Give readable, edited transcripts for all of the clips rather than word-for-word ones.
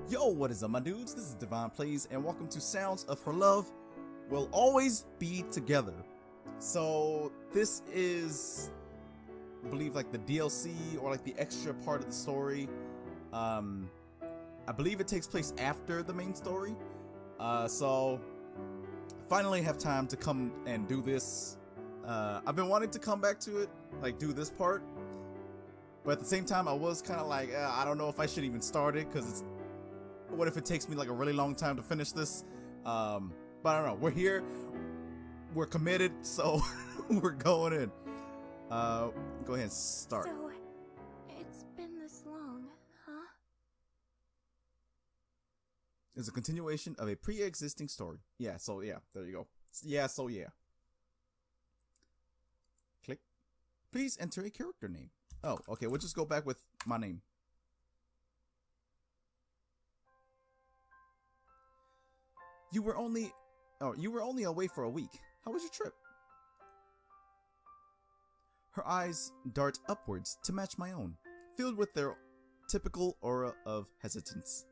Yo, what is up, my dudes? This is DevinePlayz, and welcome to Sounds of Her Love Will Always Be Together. So, this is, I believe, like the DLC or like the extra part of the story. I believe it takes place after the main story. So, finally have time to come and do this. I've been wanting to come back to it, like do this part. But at the same time, I was kind of like, I don't know if I should even start it, because what if it takes me like a really long time to finish this? But I don't know. We're here. We're committed, so we're going in. Go ahead and start. So, it's been this long, huh? It's a continuation of a pre-existing story. Yeah, so yeah, there you go. Yeah, so yeah. Click. Please enter a character name. Oh, okay, we'll just go back with my name. You were only away for a week. How was your trip? Her eyes dart upwards to match my own, filled with their typical aura of hesitance.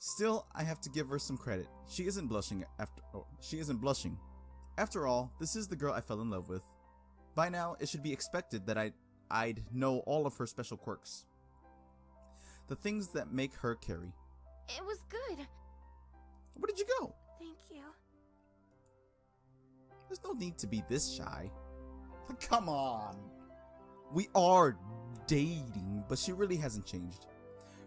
Still, I have to give her some credit. She isn't blushing. After all, this is the girl I fell in love with. By now, it should be expected that I'd know all of her special quirks. The things that make her Carrie. It was good. Where did you go? Thank you. There's no need to be this shy. Come on. We are dating, but she really hasn't changed.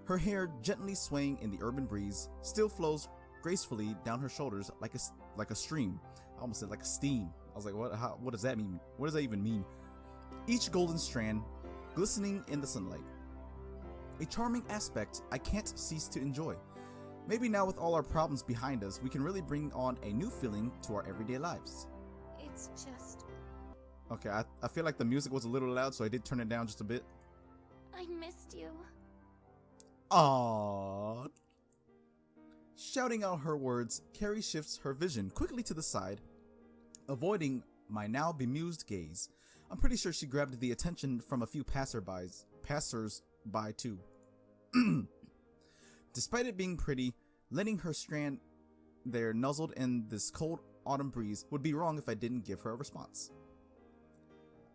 Her hair, gently swaying in the urban breeze, still flows gracefully down her shoulders like a stream. I almost said like a steam. I was like, what does that mean? What does that even mean? Each golden strand glistening in the sunlight. A charming aspect I can't cease to enjoy. Maybe now with all our problems behind us, we can really bring on a new feeling to our everyday lives. It's just... Okay, I feel like the music was a little loud, so I did turn it down just a bit. I missed you. Aww. Shouting out her words, Carrie shifts her vision quickly to the side, avoiding my now bemused gaze. I'm pretty sure she grabbed the attention from a few passers-by too. Despite it being pretty, letting her strand there nuzzled in this cold autumn breeze would be wrong if I didn't give her a response.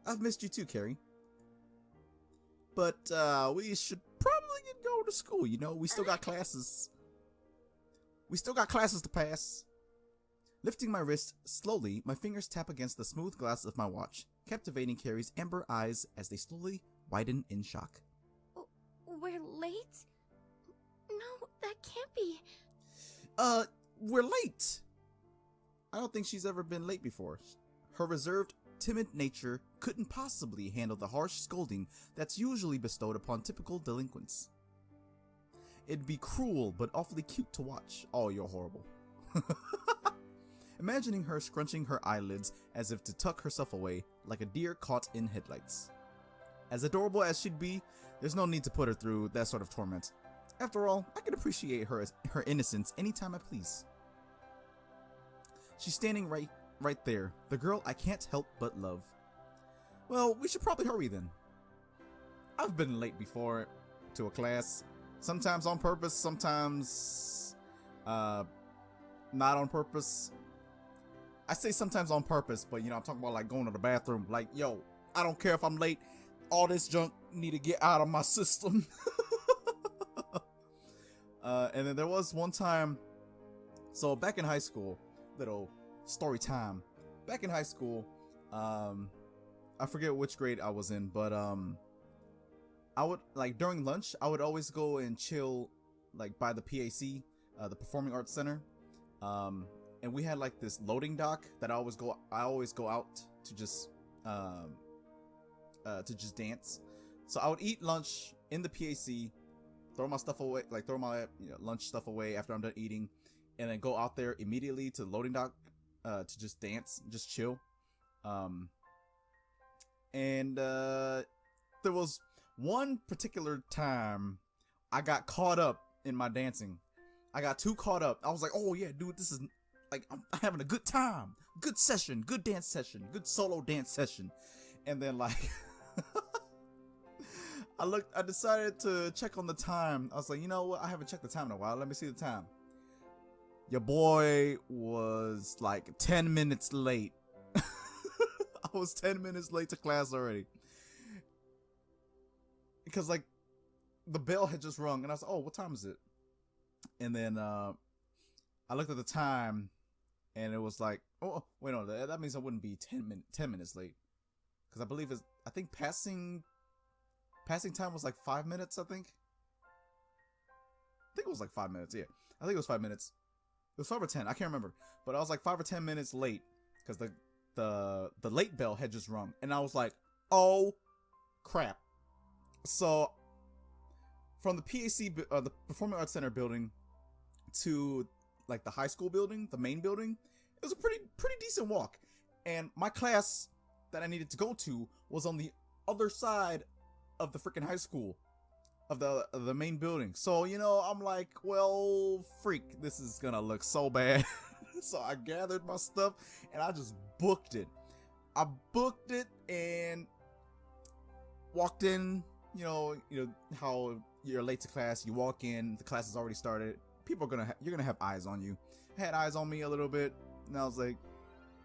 I've missed you too, Carrie. But we should probably go to school, you know? We still got classes. We still got classes to pass. Lifting my wrist slowly, my fingers tap against the smooth glass of my watch, captivating Carrie's amber eyes as they slowly widen in shock. We're late? No, that can't be. We're late. I don't think she's ever been late before. Her reserved, timid nature couldn't possibly handle the harsh scolding that's usually bestowed upon typical delinquents. It'd be cruel, but awfully cute to watch. Oh, you're horrible. Imagining her scrunching her eyelids as if to tuck herself away, like a deer caught in headlights. As adorable as she'd be, there's no need to put her through that sort of torment. After all, I can appreciate her innocence anytime I please. She's standing right there, the girl I can't help but love. Well, we should probably hurry then. I've been late before to a class. Sometimes on purpose, sometimes not on purpose. I say sometimes on purpose, but you know, I'm talking about like going to the bathroom. Like, yo, I don't care if I'm late. All this junk need to get out of my system. And then there was one time, so back in high school, little story time. Back in high school, I forget which grade I was in, but I would, like, during lunch, I would always go and chill, like, by the PAC, the Performing Arts Center. And we had like this loading dock that I always go out to just dance. So I would eat lunch in the PAC, throw my stuff away, like throw my lunch stuff away after I'm done eating, and then go out there immediately to the loading dock to just dance, just chill. And there was one particular time I got caught up in my dancing. I got too caught up. I was like, oh yeah, dude, this is like, I'm having a good time, good session, good dance session, good solo dance session. And then like I decided to check on the time. I was like, you know what? I haven't checked the time in a while. Let me see the time. Your boy was like 10 minutes late. I was 10 minutes late to class already. Because like the bell had just rung and I was like, oh, what time is it? And then I looked at the time and it was like, oh, wait, no, that means I wouldn't be 10 minutes late. Because I think passing time was like 5 minutes, I think. I think it was like 5 minutes, yeah. I think it was 5 minutes. It was 5 or 10, I can't remember. But I was like 5 or 10 minutes late. Because the late bell had just rung. And I was like, oh, crap. So, from the PAC, the Performing Arts Center building to like the high school building, the main building, it was a pretty decent walk. And my class that I needed to go to was on the other side of the freaking high school, of the main building. So, you know, I'm like, well, freak, this is gonna look so bad. So I gathered my stuff and I just booked it. I booked it and walked in. You know how you're late to class. You walk in, the class has already started. People are you're gonna have eyes on you. I had eyes on me a little bit, and I was like,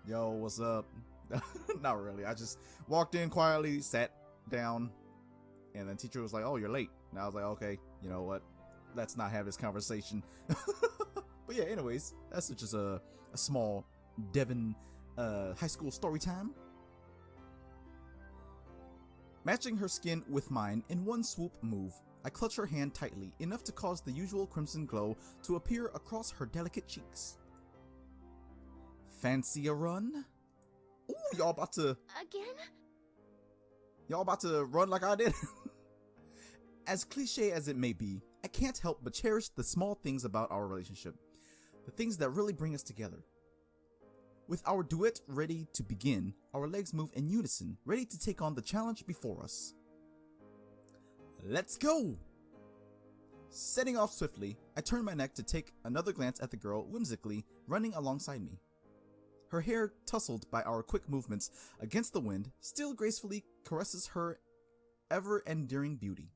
"Yo, what's up?" Not really. I just walked in quietly, sat down, and then teacher was like, "Oh, you're late." And I was like, "Okay, you know what? Let's not have this conversation." But yeah, anyways, that's just a small Devin high school story time. Matching her skin with mine in one swoop move, I clutch her hand tightly, enough to cause the usual crimson glow to appear across her delicate cheeks. Fancy a run? Ooh, y'all about to run like I did? As cliche as it may be, I can't help but cherish the small things about our relationship, the things that really bring us together. With our duet ready to begin, our legs move in unison, ready to take on the challenge before us. Let's go! Setting off swiftly, I turn my neck to take another glance at the girl whimsically running alongside me. Her hair, tousled by our quick movements against the wind, still gracefully caresses her ever-endearing beauty.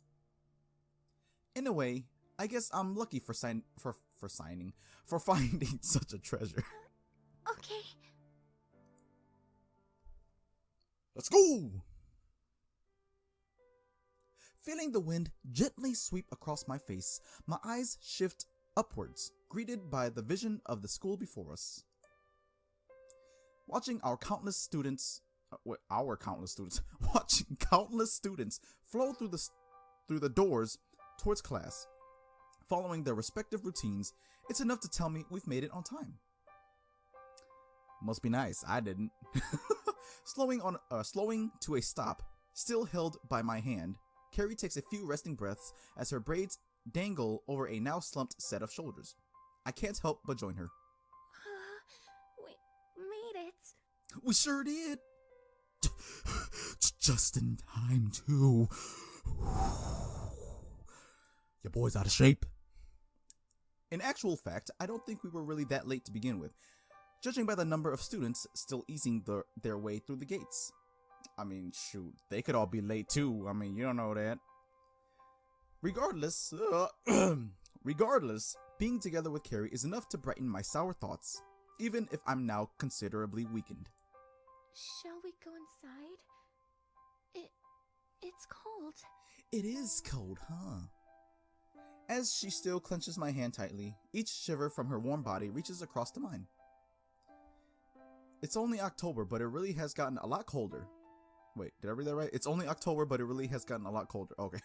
In a way, I guess I'm lucky for finding such a treasure. Okay. Let's go! Feeling the wind gently sweep across my face, my eyes shift upwards, greeted by the vision of the school before us. Watching countless students flow through the doors towards class, following their respective routines, it's enough to tell me we've made it on time. Must be nice, I didn't. Slowing to a stop, still held by my hand, Carrie takes a few resting breaths as her braids dangle over a now slumped set of shoulders. I can't help but join her. We made it. We sure did. Just in time, too. Your boy's out of shape. In actual fact, I don't think we were really that late to begin with, judging by the number of students still easing their way through the gates. I mean, shoot, they could all be late too. I mean, you don't know that. Regardless, being together with Carrie is enough to brighten my sour thoughts, even if I'm now considerably weakened. Shall we go inside? It's cold. It is cold, huh? As she still clenches my hand tightly, each shiver from her warm body reaches across to mine. It's only October, but it really has gotten a lot colder. Wait, did I read that right? It's only October, but it really has gotten a lot colder. Okay.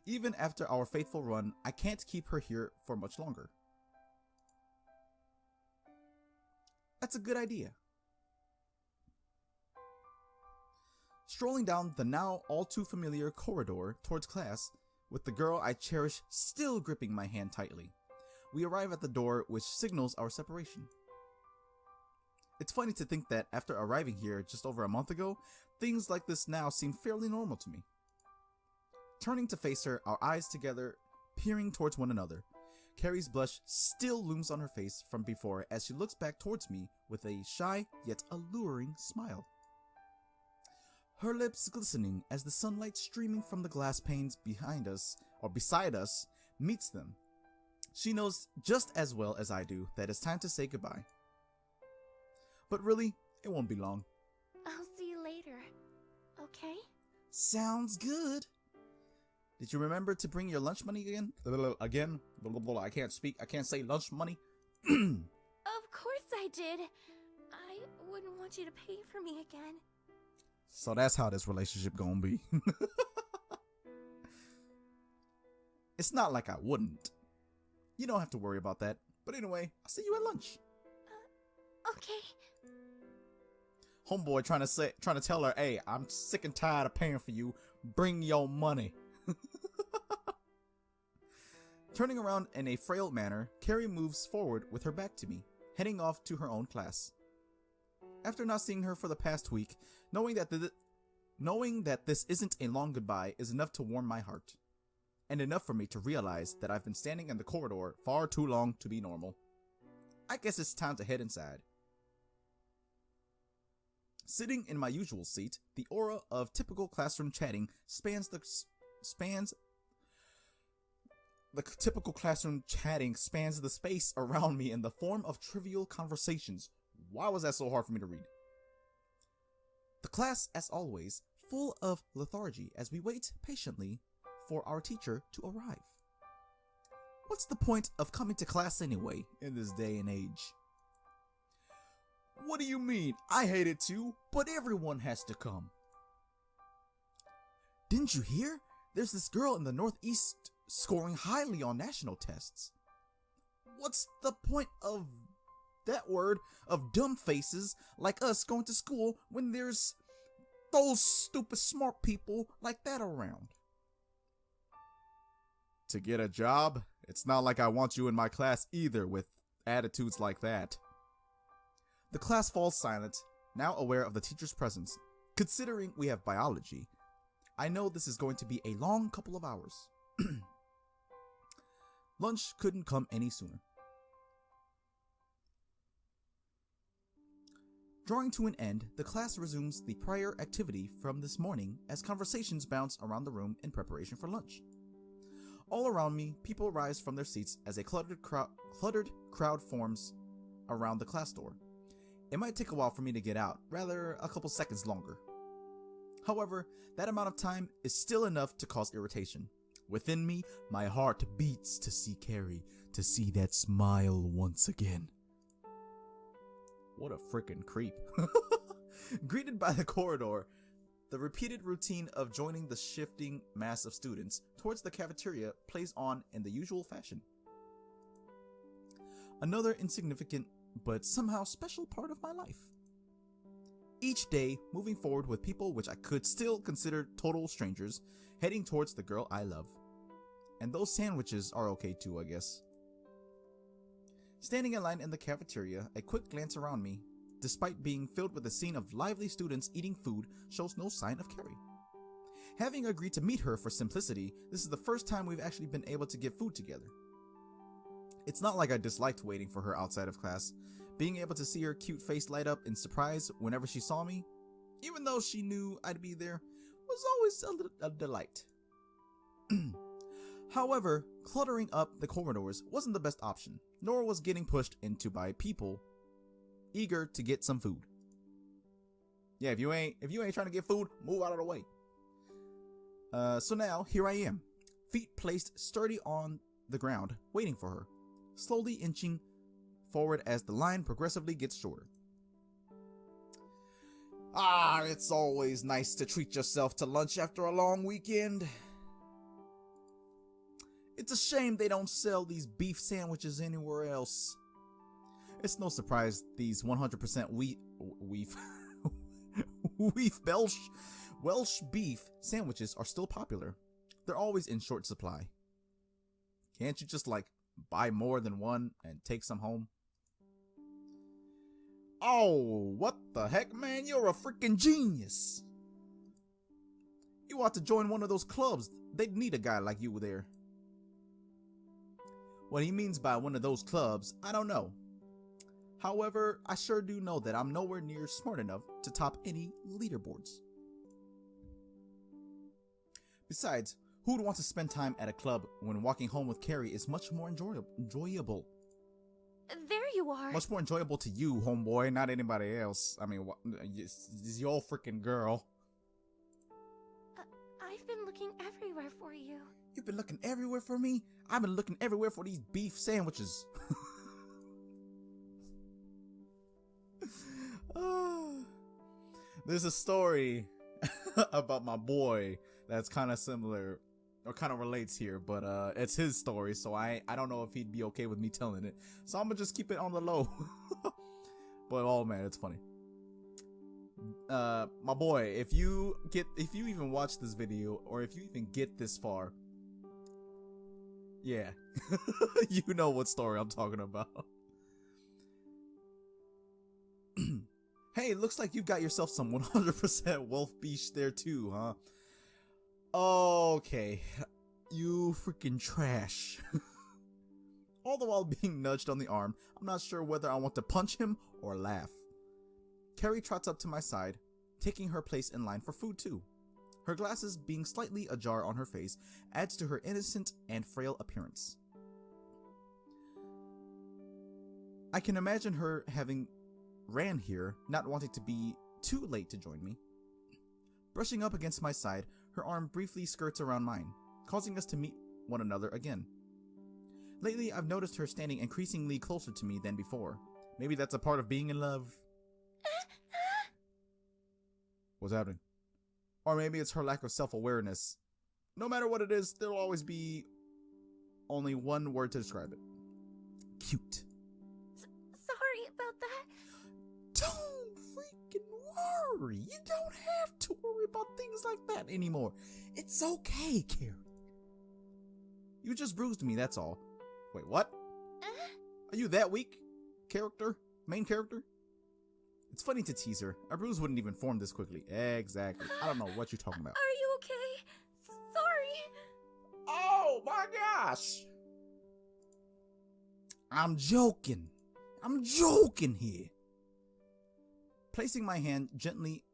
Even after our faithful run, I can't keep her here for much longer. That's a good idea. Strolling down the now all too familiar corridor towards class, with the girl I cherish still gripping my hand tightly, we arrive at the door, which signals our separation. It's funny to think that after arriving here just over a month ago, things like this now seem fairly normal to me. Turning to face her, our eyes together, peering towards one another, Carrie's blush still looms on her face from before as she looks back towards me with a shy yet alluring smile. her lips glistening as the sunlight streaming from the glass panes behind us, or beside us, meets them. She knows just as well as I do that it's time to say goodbye. But really, it won't be long. I'll see you later. Okay? Sounds good. Did you remember to bring your lunch money again? Again? I can't speak. I can't say lunch money. Of course I did. I wouldn't want you to pay for me again. So that's how this relationship gonna be. It's not like I wouldn't. You don't have to worry about that. But anyway, I'll see you at lunch. Okay. Homeboy trying to tell her, hey, I'm sick and tired of paying for you. Bring your money. Turning around in a frail manner, Carrie moves forward with her back to me, heading off to her own class. After not seeing her for the past week, knowing that this isn't a long goodbye is enough to warm my heart, and enough for me to realize that I've been standing in the corridor far too long to be normal. I guess it's time to head inside. Sitting in my usual seat, the aura of typical classroom chatting spans the space around me in the form of trivial conversations. Why was that so hard for me to read? The class, as always, full of lethargy as we wait patiently for our teacher to arrive. What's the point of coming to class anyway in this day and age? What do you mean? I hate it too, but everyone has to come. Didn't you hear? There's this girl in the Northeast scoring highly on national tests. What's the point of that word of dumb faces like us going to school when there's those stupid smart people like that around? To get a job? It's not like I want you in my class either with attitudes like that. The class falls silent, now aware of the teacher's presence. Considering we have biology, I know this is going to be a long couple of hours. Lunch couldn't come any sooner. Drawing to an end, the class resumes the prior activity from this morning as conversations bounce around the room in preparation for lunch. All around me, people rise from their seats as a cluttered crowd forms around the class door. It might take a while for me to get out, rather a couple seconds longer. However, that amount of time is still enough to cause irritation. Within me, my heart beats to see Carrie, to see that smile once again. What a freaking creep. Greeted by the corridor, the repeated routine of joining the shifting mass of students towards the cafeteria plays on in the usual fashion. Another insignificant but somehow special part of my life. Each day, moving forward with people which I could still consider total strangers, heading towards the girl I love. And those sandwiches are okay too, I guess. Standing in line in the cafeteria, a quick glance around me, despite being filled with a scene of lively students eating food, shows no sign of Carrie. Having agreed to meet her for simplicity, this is the first time we've actually been able to get food together. It's not like I disliked waiting for her outside of class. Being able to see her cute face light up in surprise whenever she saw me, even though she knew I'd be there, was always a delight. However, cluttering up the corridors wasn't the best option, nor was getting pushed into by people eager to get some food. Yeah, if you ain't trying to get food, move out of the way. So now, here I am, feet placed sturdy on the ground, waiting for her, slowly inching forward as the line progressively gets shorter. It's always nice to treat yourself to lunch after a long weekend. It's a shame they don't sell these beef sandwiches anywhere else. It's no surprise these 100% Welsh beef sandwiches are still popular. They're always in short supply. Can't you just buy more than one and take some home? Oh, what the heck, man? You're a freaking genius. You ought to join one of those clubs. They'd need a guy like you there. What he means by one of those clubs, I don't know. However, I sure do know that I'm nowhere near smart enough to top any leaderboards. Besides, who would want to spend time at a club when walking home with Carrie is much more enjoyable? There you are. Much more enjoyable to you, homeboy, not anybody else. I mean, it's your freaking girl. I've been looking everywhere for you. You've been looking everywhere for me? I've been looking everywhere for these beef sandwiches. There's a story about my boy that's kind of similar or kind of relates here, but it's his story, so I don't know if he'd be okay with me telling it, so I'm gonna just keep it on the low. But oh man, it's funny. My boy, if you even watch this video, or if you even get this far, yeah, you know what story I'm talking about. Hey, it looks like you've got yourself some 100% Wolf Beach there too, huh? Okay, you freaking trash. All the while being nudged on the arm, I'm not sure whether I want to punch him or laugh. Carrie trots up to my side, taking her place in line for food too. Her glasses being slightly ajar on her face adds to her innocent and frail appearance. I can imagine her having ran here, not wanting to be too late to join me. Brushing up against my side, her arm briefly skirts around mine, causing us to meet one another again. Lately, I've noticed her standing increasingly closer to me than before. Maybe that's a part of being in love. What's happening? Or maybe it's her lack of self-awareness. No matter what it is, there'll always be only one word to describe it. Cute. Sorry about that. Don't freaking worry. You don't have to worry about things like that anymore. It's okay, Carrie. You just bruised me, that's all. Wait, what? Are you that weak? Main character? It's funny to tease her. A bruise wouldn't even form this quickly. Exactly. I don't know what you're talking about. Are you okay? Sorry. Oh my gosh! I'm joking. I'm joking here. Placing my hand gently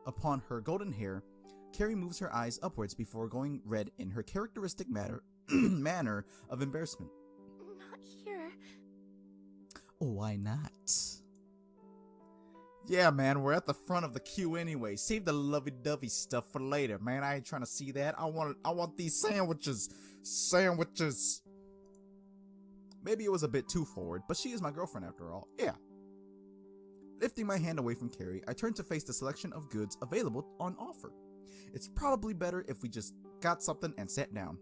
upon her golden hair, Carrie moves her eyes upwards before going red in her characteristic manner of embarrassment. Not here. Why not? Yeah, man, we're at the front of the queue anyway. Save the lovey-dovey stuff for later, man. I ain't trying to see that. I want these sandwiches. Sandwiches. Maybe it was a bit too forward, but she is my girlfriend after all. Yeah. Lifting my hand away from Carrie, I turn to face the selection of goods available on offer. It's probably better if we just got something and sat down.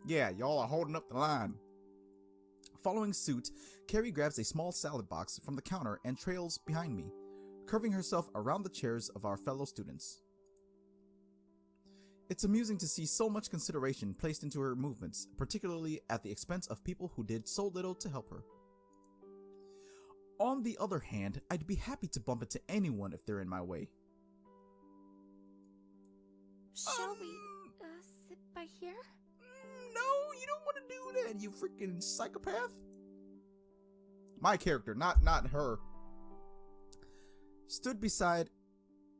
Yeah, y'all are holding up the line. Following suit, Carrie grabs a small salad box from the counter and trails behind me, curving herself around the chairs of our fellow students. It's amusing to see so much consideration placed into her movements, particularly at the expense of people who did so little to help her. On the other hand, I'd be happy to bump into anyone if they're in my way. Shall we sit by here? No, you don't want to do that, you freaking psychopath. My character, not her. Stood beside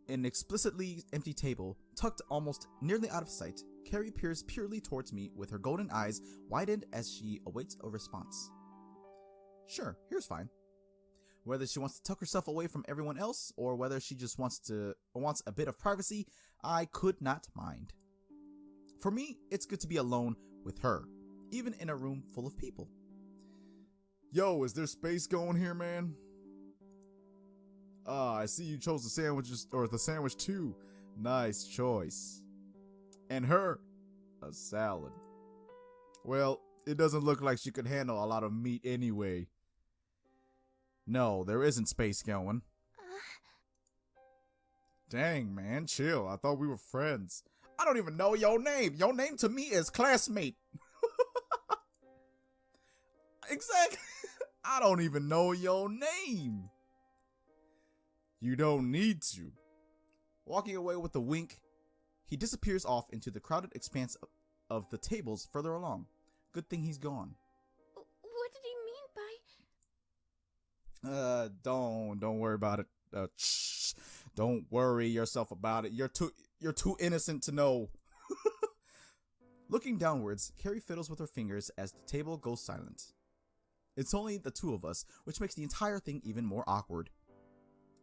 an explicitly empty table, tucked almost nearly out of sight, Carrie peers purely towards me with her golden eyes widened as she awaits a response. Sure, here's fine. Whether she wants to tuck herself away from everyone else, or whether she just wants a bit of privacy, I could not mind. For me, it's good to be alone with her, even in a room full of people. Yo, is there space going here, man? I see you chose the sandwich too. Nice choice. And her, a salad. Well, it doesn't look like she could handle a lot of meat anyway. No, there isn't space going. Dang, man, chill. I thought we were friends. I don't even know your name. Your name to me is classmate. Exactly. I don't even know your name. You don't need to. Walking away with a wink, he disappears off into the crowded expanse of the tables further along. Good thing he's gone. What did he mean by... Don't worry about it. Shh. Don't worry yourself about it. You're too innocent to know. Looking downwards, Carrie fiddles with her fingers as the table goes silent. It's only the two of us, which makes the entire thing even more awkward.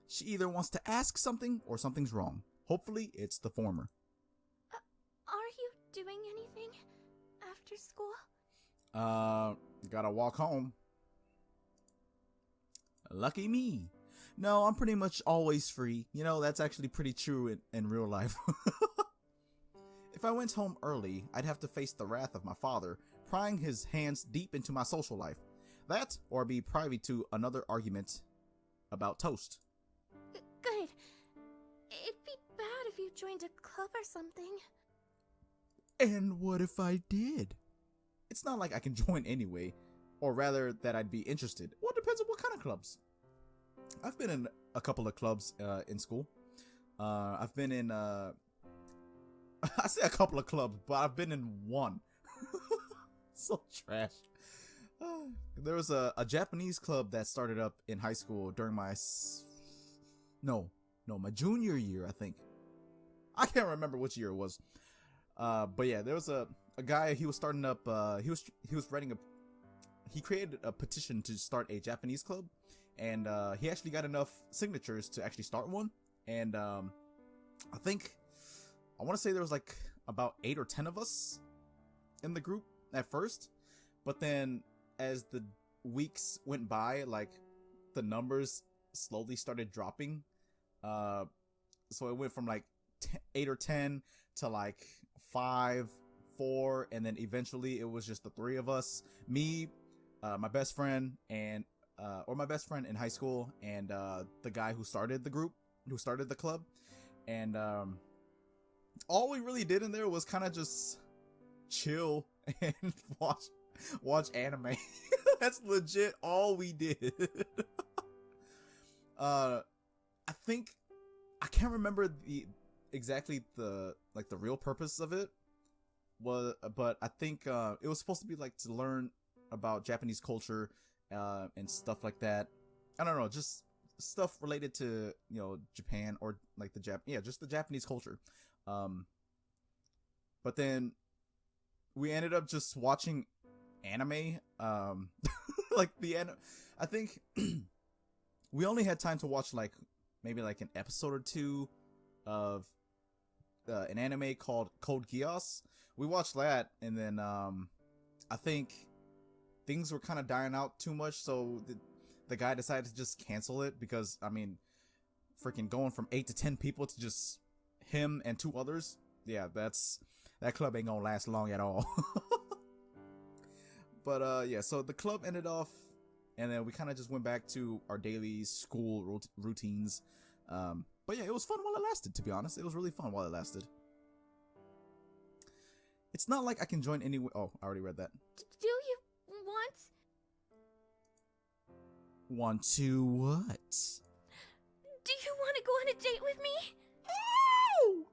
She either wants to ask something or something's wrong. Hopefully, it's the former. Are you doing anything after school? Gotta walk home. Lucky me. No, I'm pretty much always free. You know, that's actually pretty true in real life. If I went home early, I'd have to face the wrath of my father, prying his hands deep into my social life. That, or be privy to another argument about toast. Good. It'd be bad if you joined a club or something. And what if I did? It's not like I can join anyway, or rather that I'd be interested. Well, it depends on what kind of clubs. I've been in a couple of clubs in school. I've been in, I say a couple of clubs, but I've been in one. So trash. There was a Japanese club that started up in high school during my my junior year, I think. I can't remember which year it was. But yeah, there was a guy. He was starting up. He was writing he created a petition to start a Japanese club, and he actually got enough signatures to actually start one. And I want to say there was like about 8 or 10 of us in the group at first, but then as the weeks went by, like the numbers slowly started dropping. So it went from like 8 or 10 to like 5, 4, and then eventually it was just the 3 of us. Me, my best friend, and my best friend in high school, and the guy who started the club. And all we really did in there was kind of just chill and watch anime. That's legit all we did. I think I can't remember exactly the real purpose of it was, but I think it was supposed to be like to learn about Japanese culture and stuff like that. I don't know, just stuff related to, you know, Japan, or like just the Japanese culture. But then we ended up just watching anime. Like I think we only had time to watch like maybe like an episode or 2 of an anime called Code Geass. We watched that, and then I think things were kind of dying out too much, so the guy decided to just cancel it, because I mean, freaking going from 8 to 10 people to just him and 2 others, yeah, that club ain't gonna last long at all. But yeah, so the club ended off, and then we kind of just went back to our daily school routines. But yeah, it was fun while it lasted, to be honest. It was really fun while it lasted. It's not like I can join any... Oh, I already read that. Do you Want to what? Do you want to go on a date with me? Oh!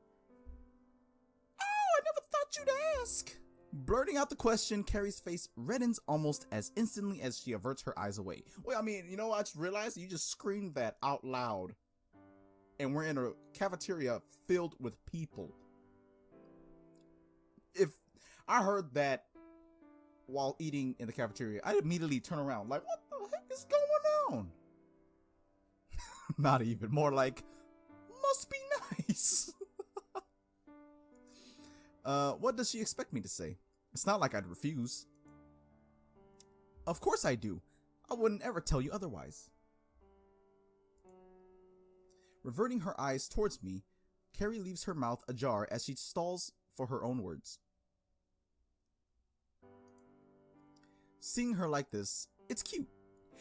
I never thought you'd ask. Blurting out the question, Carrie's face reddens almost as instantly as she averts her eyes away. Well, I mean, you know, I just realized you just screamed that out loud. And we're in a cafeteria filled with people. If I heard that while eating in the cafeteria, I'd immediately turn around like, what the heck is going on? Not even. More like, must be nice. What does she expect me to say? It's not like I'd refuse. Of course I do. I wouldn't ever tell you otherwise. Reverting her eyes towards me, Carrie leaves her mouth ajar as she stalls for her own words. Seeing her like this, it's cute.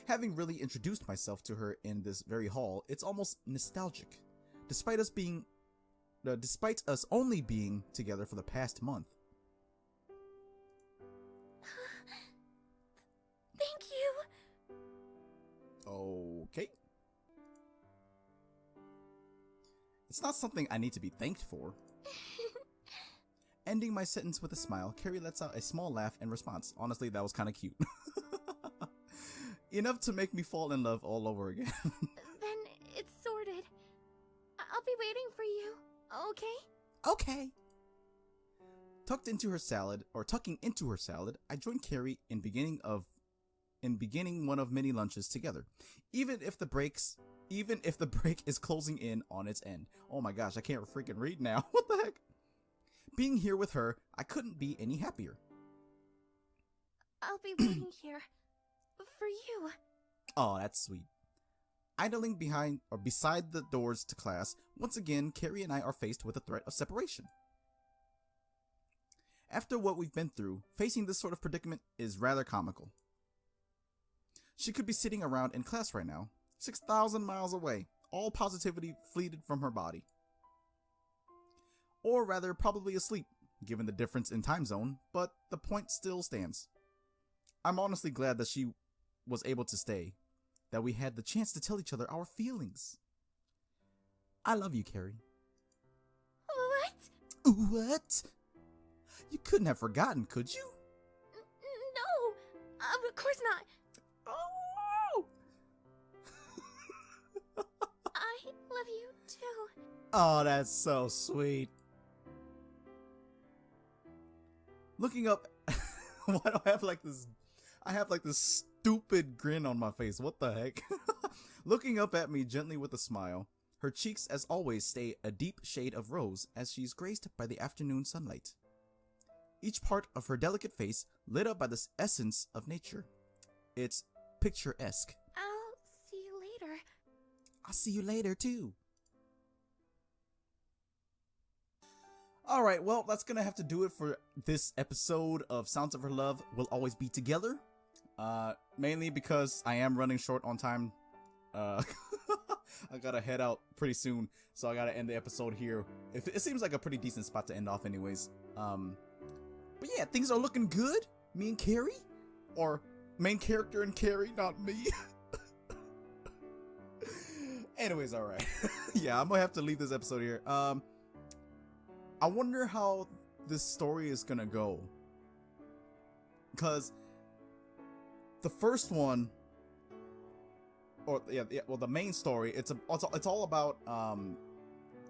Having really introduced myself to her in this very hall, it's almost nostalgic, despite us only being together for the past month. Thank you. Okay. It's not something I need to be thanked for. Ending my sentence with a smile, Carrie lets out a small laugh in response. Honestly, that was kind of cute. Enough to make me fall in love all over again. Then it's sorted. I'll be waiting for you, okay? Okay. Tucking into her salad, I joined Carrie in beginning one of many lunches together. Even if the break is closing in on its end. Oh my gosh, I can't freaking read now. What the heck? Being here with her, I couldn't be any happier. I'll be waiting here. For you. Oh, that's sweet. Idling beside the doors to class, once again, Carrie and I are faced with the threat of separation. After what we've been through, facing this sort of predicament is rather comical. She could be sitting around in class right now, 6,000 miles away, all positivity fleeted from her body. Or rather, probably asleep, given the difference in time zone, but the point still stands. I'm honestly glad that she was able to stay, that we had the chance to tell each other our feelings. I love you, Carrie. What? What? You couldn't have forgotten, could you? No, of course not. Oh! I love you too. Oh, that's so sweet. Looking up, why do I have like this? I have like this stupid grin on my face. What the heck? Looking up at me gently with a smile, her cheeks as always stay a deep shade of rose as she's graced by the afternoon sunlight. Each part of her delicate face lit up by the essence of nature. It's picturesque. I'll see you later. I'll see you later too. Alright, well, that's gonna have to do it for this episode of Sounds of Her Love Will Always Be Together. Mainly because I am running short on time. I gotta head out pretty soon, so I gotta end the episode here. It seems like a pretty decent spot to end off anyways. But yeah, things are looking good. Me and Carrie? Or main character and Carrie, not me. Anyways, alright. Yeah, I'm gonna have to leave this episode here. I wonder how this story is gonna go. Because the first one, or well, the main story, it's all about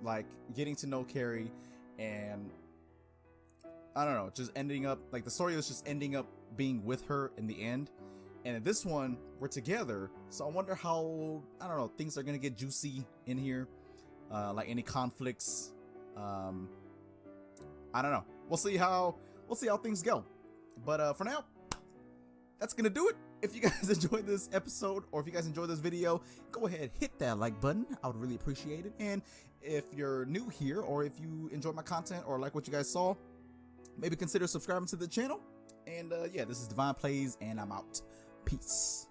like getting to know Carrie, and I don't know, just ending up like the story was just ending up being with her in the end. And in this one, we're together, so I wonder how, I don't know, things are gonna get juicy in here, like any conflicts. I don't know. We'll see how things go. But for now, that's gonna do it. If you guys enjoyed this episode, or if you guys enjoyed this video, go ahead, hit that like button. I would really appreciate it. And if you're new here, or if you enjoy my content or like what you guys saw, maybe consider subscribing to the channel. And yeah, this is DevinePlayz, and I'm out. Peace.